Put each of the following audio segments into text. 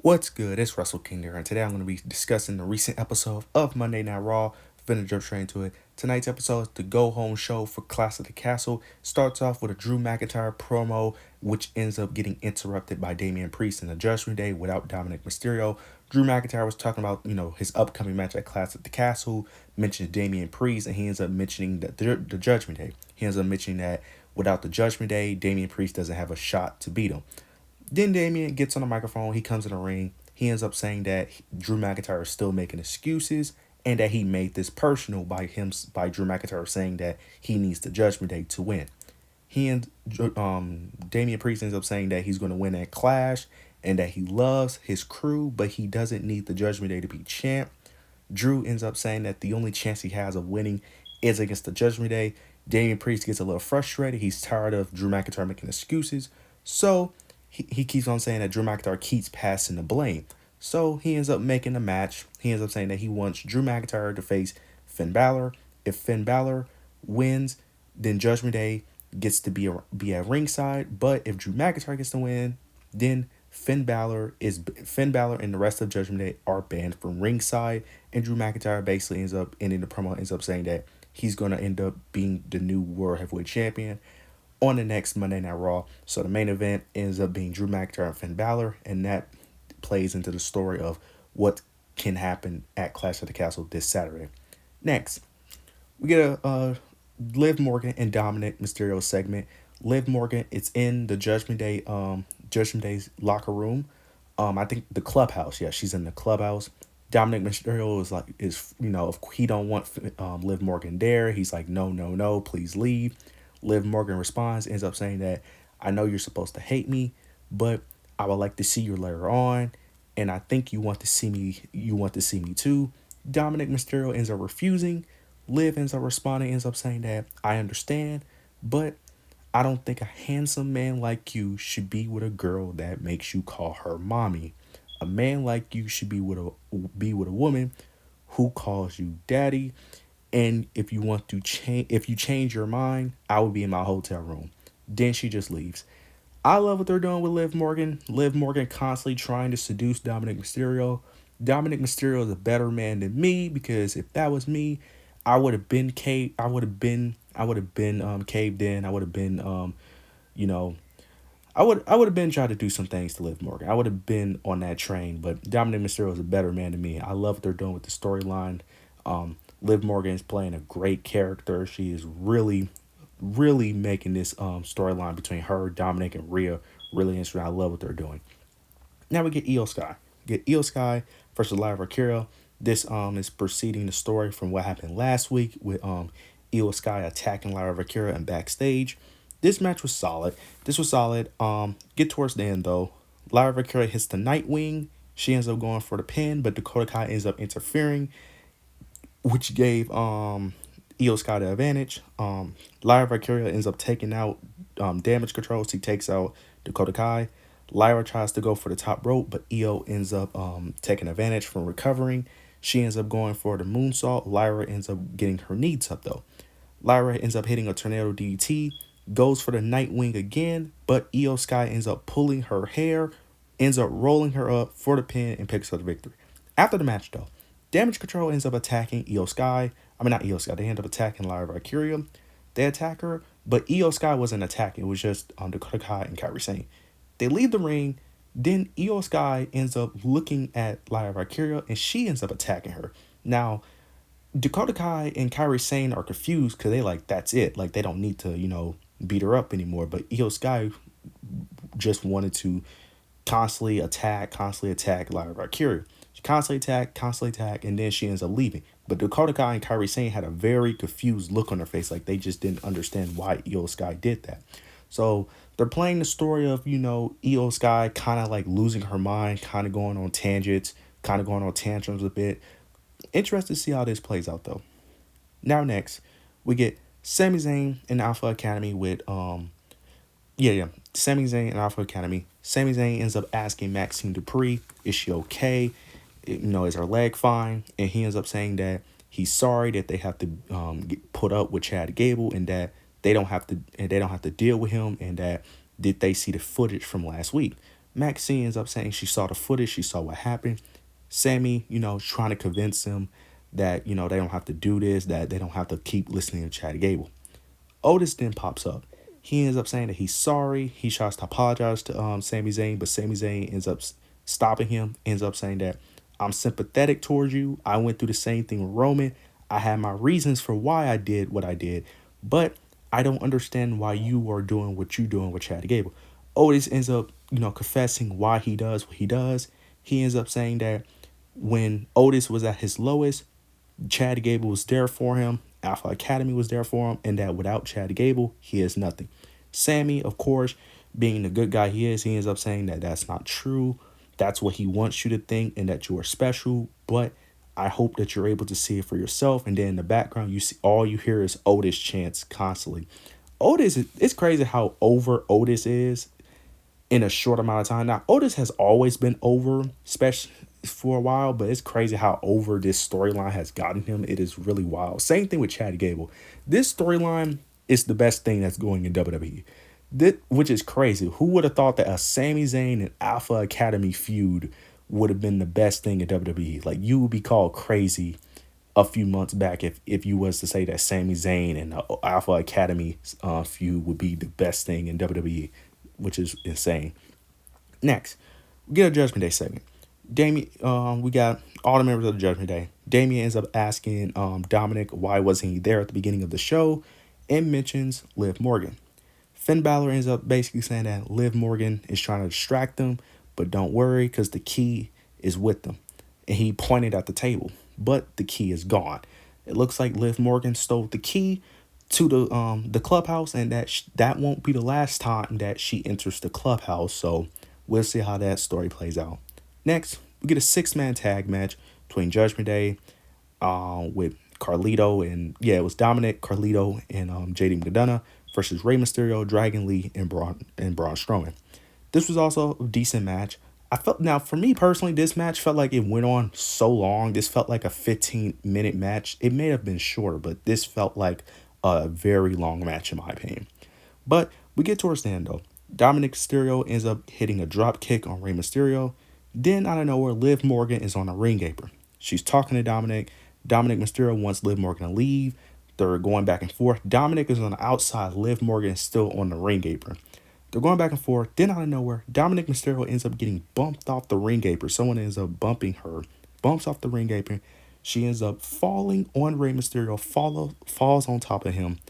What's good? It's Russell King there, and today I'm going to be discussing the recent episode of Monday Night Raw. Finna jump straight into it. Tonight's episode is the go-home show for Clash of the Castle. Starts off with a Drew McIntyre promo, which ends up getting interrupted by Damian Priest in the Judgment Day without Dominik Mysterio. Drew McIntyre was talking about, his upcoming match at Clash of the Castle, mentioned Damian Priest, and he ends up mentioning the Judgment Day. He ends up mentioning that without the Judgment Day, Damian Priest doesn't have a shot to beat him. Then Damian gets on the microphone. He comes in the ring. He ends up saying that Drew McIntyre is still making excuses and that he made this personal by Drew McIntyre saying that he needs the Judgment Day to win. Damian Priest ends up saying that he's going to win at Clash and that he loves his crew, but he doesn't need the Judgment Day to be champ. Drew ends up saying that the only chance he has of winning is against the Judgment Day. Damian Priest gets a little frustrated. He's tired of Drew McIntyre making excuses. So he keeps on saying that Drew McIntyre keeps passing the blame. So he ends up making a match. He ends up saying that he wants Drew McIntyre to face Finn Balor. If Finn Balor wins, then Judgment Day gets to be at ringside. But if Drew McIntyre gets to win, then Finn Balor and the rest of Judgment Day are banned from ringside. And Drew McIntyre basically ends up saying that he's going to end up being the new World Heavyweight Champion on the next Monday Night Raw. So the main event ends up being Drew McIntyre and Finn Balor, and that plays into the story of what can happen at Clash of the Castle this Saturday. Next, we get a Liv Morgan and Dominik Mysterio segment. Liv Morgan, it's in the Judgment Day's locker room. I think the clubhouse. Yeah, she's in the clubhouse. Dominik Mysterio if he don't want Liv Morgan there, he's like, no, please leave. Liv Morgan responds, ends up saying that I know you're supposed to hate me, but I would like to see you later on, and I think you want to see me. You want to see me too. Dominik Mysterio ends up refusing. Liv ends up responding, ends up saying that I understand, but I don't think a handsome man like you should be with a girl that makes you call her mommy. A man like you should be with a woman who calls you daddy. And if you change your mind, I will be in my hotel room. Then she just leaves. I love what they're doing with Liv Morgan. Liv Morgan constantly trying to seduce Dominik Mysterio. Dominik Mysterio is a better man than me, because if that was me, I would have been caved. I would have been caved in. I would have been I would have been trying to do some things to Liv Morgan. I would have been on that train, but Dominik Mysterio is a better man than me. I love what they're doing with the storyline. Liv Morgan is playing a great character. She is really, really making this storyline between her, Dominik, and Rhea really interesting. I love what they're doing. Now we get Io Sky. Io Sky versus Lyra Valkyria. This is preceding the story from what happened last week with Io Sky attacking Lyra Valkyria and backstage. This match was solid. Get towards the end though. Lyra Valkyria hits the Nightwing. She ends up going for the pin, but Dakota Kai ends up interfering, which gave Io Sky the advantage. Lyra Valkyria ends up taking out damage control. She takes out Dakota Kai. Lyra tries to go for the top rope, but Io ends up taking advantage from recovering. She ends up going for the moonsault. Lyra ends up getting her knees up though. Lyra ends up hitting a tornado DDT, goes for the Nightwing again, but Io Sky ends up pulling her hair, ends up rolling her up for the pin, and picks up the victory. After the match though, Damage Control ends up attacking Io Sky. Not Io Sky. They end up attacking Lyra Valkyria. They attack her, but Io Sky wasn't attacking. It was just Dakota Kai and Kairi Sane. They leave the ring. Then Io Sky ends up looking at Lyra Valkyria, and she ends up attacking her. Now, Dakota Kai and Kairi Sane are confused because they like, that's it. Like, they don't need to, beat her up anymore. But Io Sky just wanted to constantly attack Lyra Valkyria. She constantly attack, and then she ends up leaving. But Dakota Kai and Kairi Sane had a very confused look on their face, like they just didn't understand why Io Sky did that. So they're playing the story of, Io Sky kind of like losing her mind, kind of going on tangents, kind of going on tantrums a bit. Interested to see how this plays out though. Now next, we get Sami Zayn and Alpha Academy with Sami Zayn and Alpha Academy. Sami Zayn ends up asking Maxine Dupree, is she okay? Is her leg fine? And he ends up saying that he's sorry that they have to get put up with Chad Gable, and that they don't have to deal with him, and that did they see the footage from last week. Maxine ends up saying she saw the footage, she saw what happened. Sami, trying to convince him that, they don't have to do this, that they don't have to keep listening to Chad Gable. Otis then pops up. He ends up saying that he's sorry. He tries to apologize to Sami Zayn, but Sami Zayn ends up stopping him, ends up saying that I'm sympathetic towards you. I went through the same thing with Roman. I had my reasons for why I did what I did, but I don't understand why you are doing what you're doing with Chad Gable. Otis ends up, confessing why he does what he does. He ends up saying that when Otis was at his lowest, Chad Gable was there for him. Alpha Academy was there for him, and that without Chad Gable, he is nothing. Sami, of course, being the good guy he is, he ends up saying that that's not true. That's what he wants you to think, and that you are special. But I hope that you're able to see it for yourself. And then in the background, you see all you hear is Otis chants constantly. It's crazy how over Otis is in a short amount of time. Now, Otis has always been over, especially for a while, but it's crazy how over this storyline has gotten him. It is really wild. Same thing with Chad Gable. This storyline is the best thing that's going in WWE. Which is crazy. Who would have thought that a Sami Zayn and Alpha Academy feud would have been the best thing in WWE? Like, you would be called crazy a few months back if you was to say that Sami Zayn and the Alpha Academy feud would be the best thing in WWE, which is insane. Next, we get a Judgment Day segment. We got all the members of the Judgment Day. Damian ends up asking Dominik why wasn't he there at the beginning of the show, and mentions Liv Morgan. Finn Balor ends up basically saying that Liv Morgan is trying to distract them, but don't worry because the key is with them. And he pointed at the table, but the key is gone. It looks like Liv Morgan stole the key to the clubhouse, and that won't be the last time that she enters the clubhouse. So we'll see how that story plays out. Next, we get a 6-man tag match between Judgment Day with Carlito and it was Dominik, Carlito, and JD McDonough versus Rey Mysterio, Dragon Lee, and Braun Strowman. This was also a decent match. Now for me personally, this match felt like it went on so long. This felt like a 15-minute match. It may have been shorter, but this felt like a very long match in my opinion. But we get towards the end though. Dominik Mysterio ends up hitting a drop kick on Rey Mysterio. Then out of nowhere, Liv Morgan is on a ring apron. She's talking to Dominik. Dominik Mysterio wants Liv Morgan to leave. They're going back and forth. Dominik is on the outside. Liv Morgan is still on the ring apron. They're going back and forth. Then out of nowhere, Dominik Mysterio ends up getting bumped off the ring apron. Someone ends up bumping her. Bumps off the ring apron. She ends up falling on Rey Mysterio. Falls on top of him.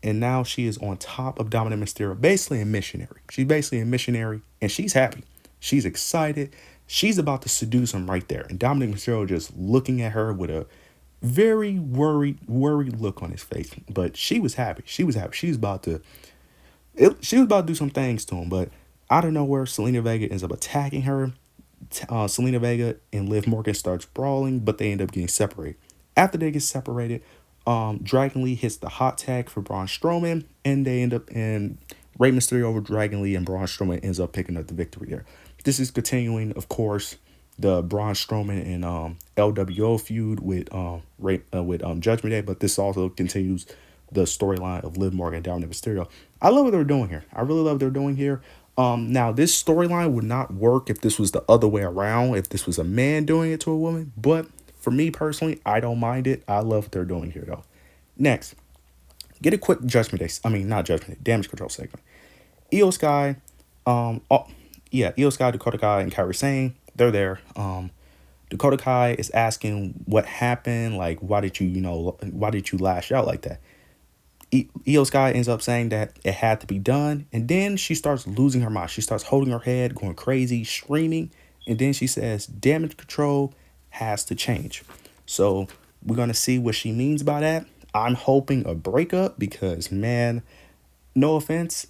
And now she is on top of Dominik Mysterio. Basically a missionary. She's basically a missionary. And she's happy. She's excited. She's about to seduce him right there. And Dominik Mysterio just looking at her with a very worried look on his face. But she was happy. She was about to do some things to him. But out of nowhere, Zelina Vega ends up attacking her. Zelina Vega and Liv Morgan starts brawling, but they end up getting separated. After they get separated, Dragon Lee hits the hot tag for Braun Strowman, and they end up in Rey Mysterio over Dragon Lee, and Braun Strowman ends up picking up the victory there. This is continuing, of course, the Braun Strowman and LWO feud with Judgment Day, but this also continues the storyline of Liv Morgan and Dominik Mysterio. I love what they're doing here. I really love what they're doing here. Now, this storyline would not work if this was the other way around, if this was a man doing it to a woman, but for me personally, I don't mind it. I love what they're doing here, though. Next, get a quick Damage Control segment. Io Sky, Io Sky, Dakota Kai, and Kairi Sane, they're there. Dakota Kai is asking what happened, like why did you lash out like that? Io Sky ends up saying that it had to be done, and then she starts losing her mind. She starts holding her head, going crazy, screaming, and then she says damage control has to change. So we're gonna see what she means by that. I'm hoping a breakup because, man, no offense,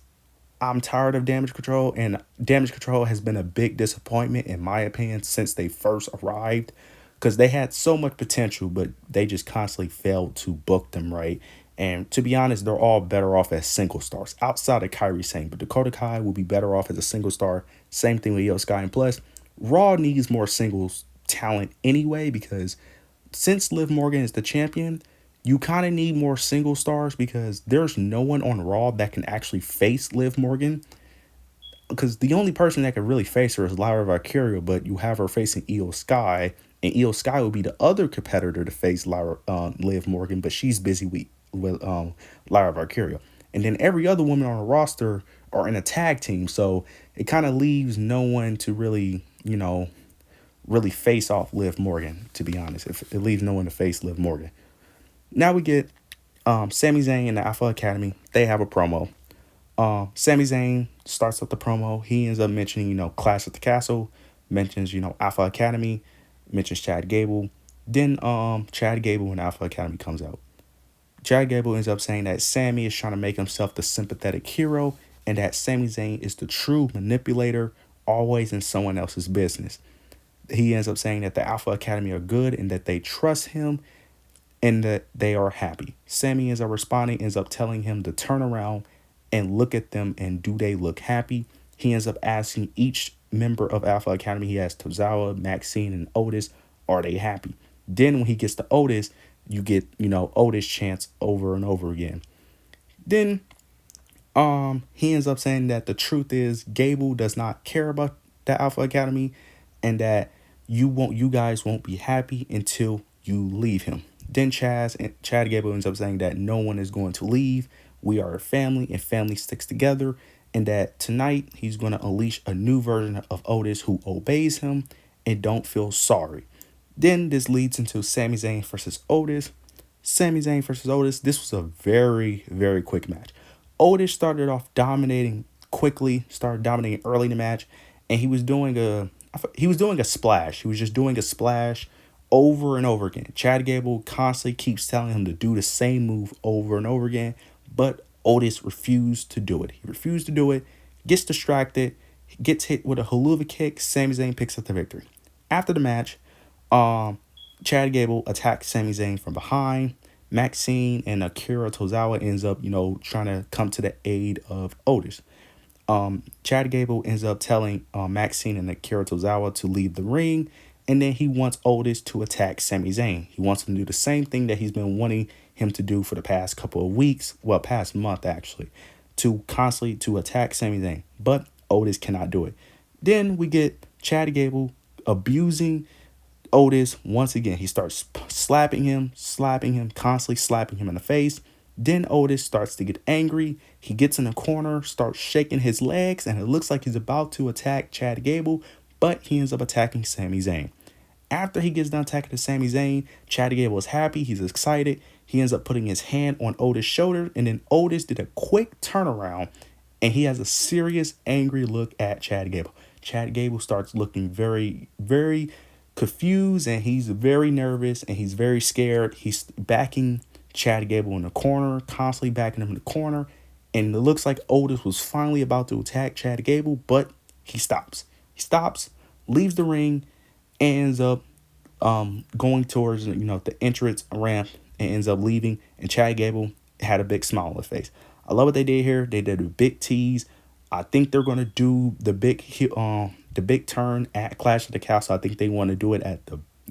I'm tired of Damage Control, and Damage Control has been a big disappointment in my opinion since they first arrived, because they had so much potential, but they just constantly failed to book them right. And to be honest, they're all better off as single stars outside of Kairi Sane, but Dakota Kai will be better off as a single star. Same thing with Io Sky, and plus Raw needs more singles talent anyway, because since Liv Morgan is the champion, you kind of need more single stars because there's no one on Raw that can actually face Liv Morgan. because the only person that could really face her is Lyra Valkyria, but you have her facing Io Sky, and Io Sky would be the other competitor to face Liv Morgan, but she's busy with Lyra Valkyria. And then every other woman on the roster are in a tag team, so it kind of leaves no one to really, really face off Liv Morgan, to be honest. If it leaves no one to face Liv Morgan. Now we get Sami Zayn and the Alpha Academy. They have a promo. Sami Zayn starts up the promo. He ends up mentioning, Clash at the Castle, mentions, Alpha Academy, mentions Chad Gable. Then Chad Gable and Alpha Academy comes out. Chad Gable ends up saying that Sami is trying to make himself the sympathetic hero and that Sami Zayn is the true manipulator, always in someone else's business. He ends up saying that the Alpha Academy are good and that they trust him and that they are happy. Sami ends up responding, ends up telling him to turn around and look at them and do they look happy. He ends up asking each member of Alpha Academy, he has Tozawa, Maxine, and Otis, are they happy? Then when he gets to Otis, you get, Otis chants over and over again. Then he ends up saying that the truth is Gable does not care about the Alpha Academy and that you guys won't be happy until you leave him. Then Chad Gable ends up saying that no one is going to leave. We are a family and family sticks together. And that tonight he's going to unleash a new version of Otis who obeys him and don't feel sorry. Then this leads into Sami Zayn versus Otis. Sami Zayn versus Otis. This was a very, very quick match. Otis started off dominating quickly, started dominating early in the match, and he was doing a splash. He was just doing a splash over and over again. Chad Gable constantly keeps telling him to do the same move over and over again, but Otis refused to do it. He refused to do it, gets distracted, gets hit with a haluva kick. Sami Zayn picks up the victory. After the match, Chad Gable attacks Sami Zayn from behind. Maxine and Akira Tozawa ends up, trying to come to the aid of Otis. Chad Gable ends up telling Maxine and Akira Tozawa to leave the ring, and then he wants Otis to attack Sami Zayn. He wants him to do the same thing that he's been wanting him to do for the past couple of weeks, past month actually, to attack Sami Zayn, but Otis cannot do it. Then we get Chad Gable abusing Otis once again. He starts slapping him, constantly slapping him in the face. Then Otis starts to get angry. He gets in the corner, starts shaking his legs, and it looks like he's about to attack Chad Gable, but he ends up attacking Sami Zayn. After he gets done attacking Sami Zayn, Chad Gable is happy. He's excited. He ends up putting his hand on Otis' shoulder, and then Otis did a quick turnaround, and he has a serious, angry look at Chad Gable. Chad Gable starts looking very, very confused, and he's very nervous, and he's very scared. He's backing Chad Gable in the corner, constantly backing him in the corner, and it looks like Otis was finally about to attack Chad Gable, but he stops. He stops, leaves the ring, and ends up going towards the entrance ramp, and ends up leaving, and Chad Gable had a big smile on his face. I love what they did here. They did a big tease. I think they're going to do the big turn at Clash of the Castle. I think they want to do it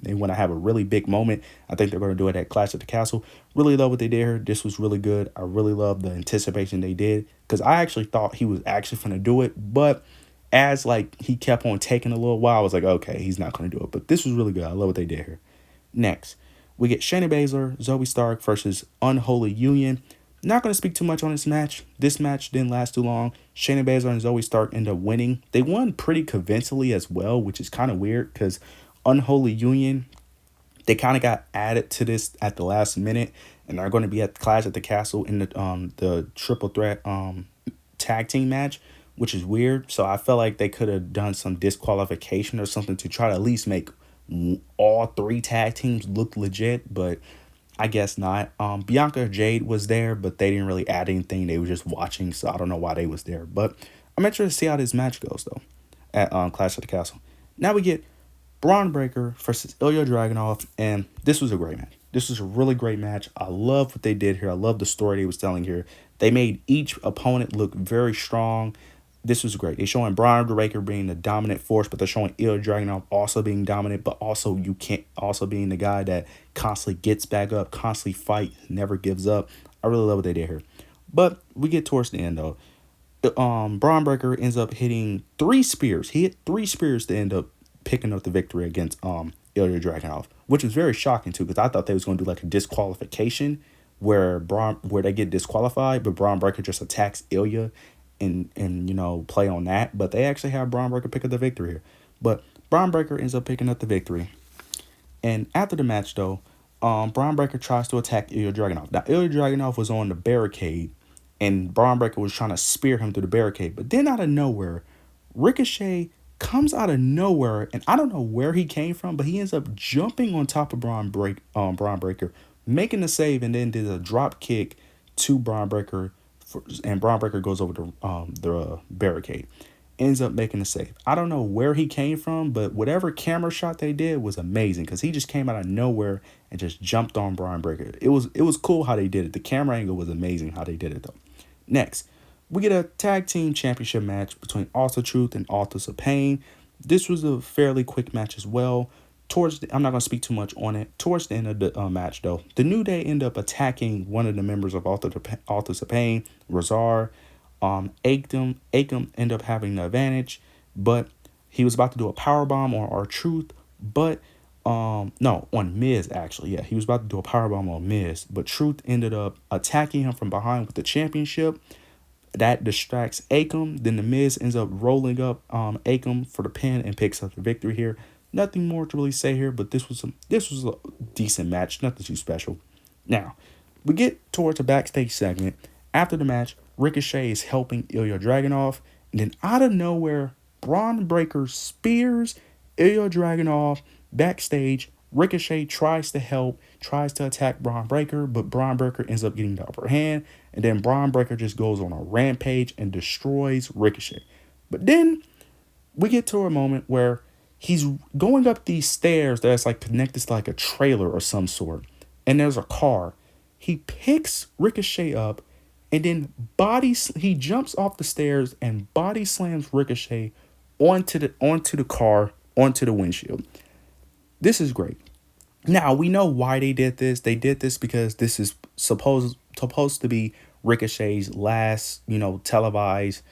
they want to have a really big moment. I think they're going to do it at Clash of the Castle. Really love what they did here. This was really good. I really love the anticipation they did, because I actually thought he was actually going to do it, but as he kept on taking a little while, I was like, okay, he's not going to do it. But this was really good. I love what they did here. Next, we get Shayna Baszler, Zoe Stark versus Unholy Union. Not going to speak too much on this match. This match didn't last too long. Shayna Baszler and Zoe Stark end up winning. They won pretty convincingly as well, which is kind of weird because Unholy Union, they kind of got added to this at the last minute, and they're going to be at Clash at the Castle in the triple threat tag team match, which is weird. So I felt like they could have done some disqualification or something to try to at least make all three tag teams look legit, but I guess not. Bianca Jade was there, but they didn't really add anything. They were just watching, so I don't know why they was there. But I'm interested to see how this match goes, though, at Clash of the Castle. Now we get Bron Breakker versus Ilya Dragunov, and this was a great match. This was a really great match. I love what they did here. I love the story they was telling here. They made each opponent look very strong. This was great. They're showing Bron Breakker being the dominant force, but they're showing Ilya Dragunov also being dominant, but also being the guy that constantly gets back up, constantly fight, never gives up. I really love what they did here. But we get towards the end, though. Bron Breakker ends up hitting 3 spears. He hit 3 spears to end up picking up the victory against Ilya Dragunov, which was very shocking too, because I thought they was gonna do like a disqualification where they get disqualified, but Bron Breakker just attacks Ilya and play on that. But they actually have Bron Breakker pick up the victory here. But Bron Breakker ends up picking up the victory. And after the match though, Bron Breakker tries to attack Ilya Dragunov. Now Ilya Dragunov was on the barricade and Bron Breakker was trying to spear him through the barricade. But then out of nowhere, Ricochet comes out of nowhere, and I don't know where he came from, but he ends up jumping on top of Bron Breakker, making the save, and then did a drop kick to Bron Breakker, and Bron Breakker goes over the barricade, ends up making the save. I don't know where he came from, but whatever camera shot they did was amazing, because he just came out of nowhere and just jumped on Bron Breakker. It was cool how they did it. The camera angle was amazing how they did it though. Next, we get a tag team championship match between Alpha Truth and Authors of Pain. This was a fairly quick match as well. I'm not going to speak too much on it. Towards the end of the match, though, the New Day end up attacking one of the members of Authors of Pain, Razar. Akam end up having the advantage, but he was about to do a powerbomb on R-Truth, but no, on Miz actually. Yeah, he was about to do a powerbomb on Miz, but Truth ended up attacking him from behind with the championship. That distracts Akam. Then the Miz ends up rolling up Akam for the pin and picks up the victory here. Nothing more to really say here, but this was a decent match, nothing too special. Now, we get towards the backstage segment. After the match, Ricochet is helping Ilya Dragunov, and then out of nowhere, Bron Breakker spears Ilya Dragunov backstage. Ricochet tries to help, tries to attack Bron Breakker, but Bron Breakker ends up getting the upper hand, and then Bron Breakker just goes on a rampage and destroys Ricochet. But then we get to a moment where he's going up these stairs that's like connected to like a trailer or some sort, and there's a car. He picks Ricochet up, and then he jumps off the stairs and body slams Ricochet onto the car, onto the windshield. This is great. Now, we know why they did this. They did this because this is supposed to be Ricochet's last, televised,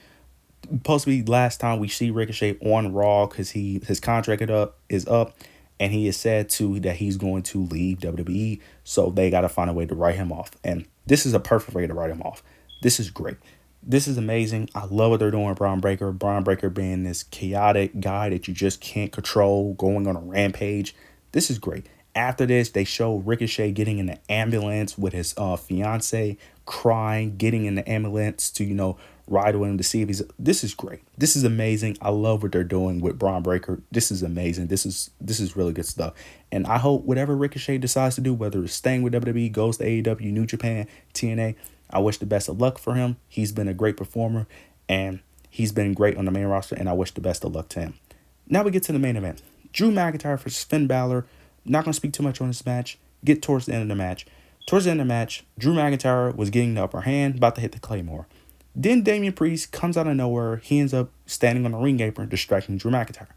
supposed to be last time we see Ricochet on Raw, because his contract is up, and he has said that he's going to leave WWE, so they got to find a way to write him off. And this is a perfect way to write him off. This is great. This is amazing. I love what they're doing with Bron Breakker. Bron Breakker being this chaotic guy that you just can't control, going on a rampage. This is great. After this, they show Ricochet getting in the ambulance with his fiance, crying, getting in the ambulance to, ride with him to see if he's... This is great. This is amazing. I love what they're doing with Bron Breakker. This is amazing. This is really good stuff. And I hope whatever Ricochet decides to do, whether it's staying with WWE, goes to AEW, New Japan, TNA, I wish the best of luck for him. He's been a great performer, and he's been great on the main roster, and I wish the best of luck to him. Now we get to the main event. Drew McIntyre versus Finn Balor. Not going to speak too much on this match. Get towards the end of the match. Towards the end of the match, Drew McIntyre was getting the upper hand, about to hit the Claymore. Then Damian Priest comes out of nowhere. He ends up standing on the ring apron, distracting Drew McIntyre.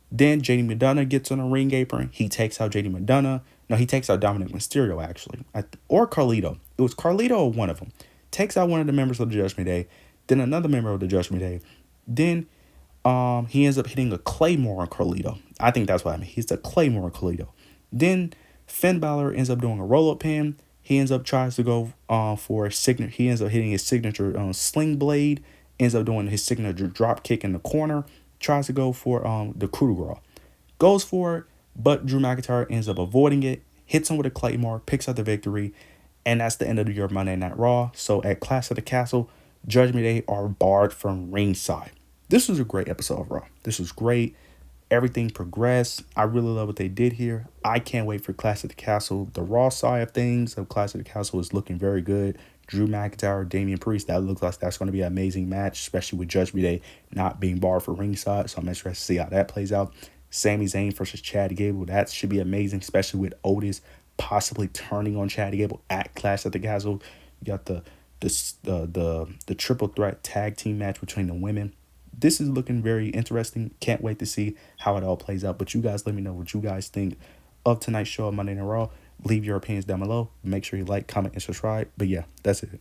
Then JD McDonough gets on the ring apron. He takes out JD McDonough. No, he takes out Dominik Mysterio, actually. Or Carlito. It was Carlito or one of them. Takes out one of the members of the Judgment Day. Then another member of the Judgment Day. Then he ends up hitting a Claymore on Carlito. I think that's what happened. He's a Claymore on Carlito. Then Finn Balor ends up doing a roll-up pin. He ends up tries to go for a signature. He ends up hitting his signature sling blade. Ends up doing his signature drop kick in the corner. Tries to go for the coup de grace. Goes for it, but Drew McIntyre ends up avoiding it. Hits him with a Claymore. Picks up the victory. And that's the end of your Monday Night Raw. So at Clash of the Castle, Judgment Day are barred from ringside. This was a great episode of Raw. This was great. Everything progressed. I really love what they did here. I can't wait for Clash of the Castle. The Raw side of things of Clash of the Castle is looking very good. Drew McIntyre, Damian Priest, that looks like that's going to be an amazing match, especially with Judgment Day not being barred for ringside. So I'm interested to see how that plays out. Sami Zayn versus Chad Gable. That should be amazing, especially with Otis possibly turning on Chad Gable at Clash of the Castle. You got the triple threat tag team match between the women. This is looking very interesting. Can't wait to see how it all plays out. But you guys let me know what you guys think of tonight's show of Monday Night Raw. Leave your opinions down below. Make sure you like, comment, and subscribe. But yeah, that's it.